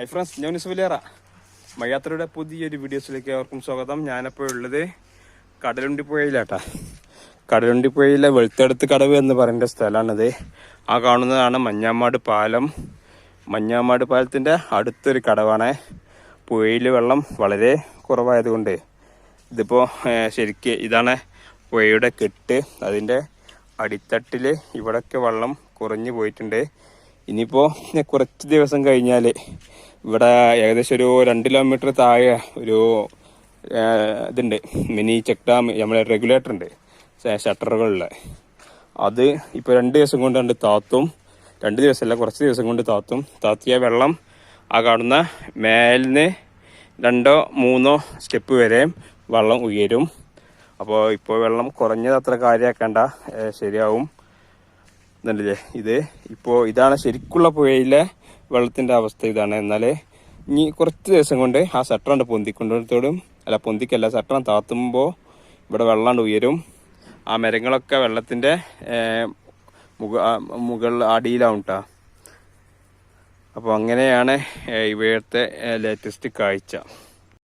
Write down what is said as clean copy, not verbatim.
Hi friends, ഞാൻ യൂസുഫലിയറ. മയ്യാത്രയുടെ പുതിയൊരു വീഡിയോസിലേക്ക് അവർക്കും സ്വാഗതം. ഞാനപ്പോൾ ഉള്ളത് കടലുണ്ടിപ്പുഴയിലാട്ടാ. കടലുണ്ടിപ്പുഴയിലെ വെളുത്തെടുത്ത് കടവ് എന്ന് പറയുന്ന സ്ഥലമാണിത്. ആ കാണുന്നതാണ് മഞ്ഞാമാട് പാലം. മഞ്ഞാമാട് പാലത്തിൻ്റെ അടുത്തൊരു കടവാണ്. പുഴയിൽ വെള്ളം വളരെ കുറവായതുകൊണ്ട് ഇതിപ്പോൾ ശരിക്ക് ഇതാണ് പുഴയുടെ കെട്ട്. അതിൻ്റെ അടിത്തട്ടിൽ ഇവിടെയൊക്കെ വെള്ളം കുറഞ്ഞു പോയിട്ടുണ്ട്. ഇനിയിപ്പോൾ കുറച്ച് ദിവസം കഴിഞ്ഞാൽ ഇവിടെ ഏകദേശം ഒരു 2 കിലോമീറ്റർ താഴെ ഒരു ഇതുണ്ട്, മിനി ചെക്ക് ഡാം, നമ്മളെ റെഗുലേറ്റർ ഉണ്ട് ഷട്ടറുകളിൽ. അത് ഇപ്പോൾ 2 ദിവസം കൊണ്ട് താത്തും. 2 ദിവസമല്ല, കുറച്ച് ദിവസം കൊണ്ട് താത്തിയ വെള്ളം ആ കാണുന്ന മേലിന് 2 or 3 സ്റ്റെപ്പ് വരെ വെള്ളം ഉയരും. അപ്പോൾ ഇപ്പോൾ വെള്ളം കുറഞ്ഞത് അത്ര കാര്യമാക്കണ്ട, ശരിയാവും. ഇതല്ലേ ഇത്. ഇപ്പോൾ ഇതാണ് ശരിക്കുള്ള പുഴയിലെ വെള്ളത്തിൻ്റെ അവസ്ഥ ഇതാണ്. എന്നാൽ ഇനി കുറച്ച് ദിവസം കൊണ്ട് ആ ഷട്ടറാണ്ട് പൊന്തിക്കൊണ്ടിടത്തോടും, അല്ല പൊന്തിക്കല്ല, ഷട്ടറാൻ താത്തുമ്പോൾ ഇവിടെ വെള്ളാണ്ട് ഉയരും. ആ മരങ്ങളൊക്കെ വെള്ളത്തിൻ്റെ മുകളിൽ അടിയിലാവും കേട്ടോ. അപ്പോൾ അങ്ങനെയാണ് ഇവിടുത്തെ ലേറ്റസ്റ്റ് കാഴ്ച.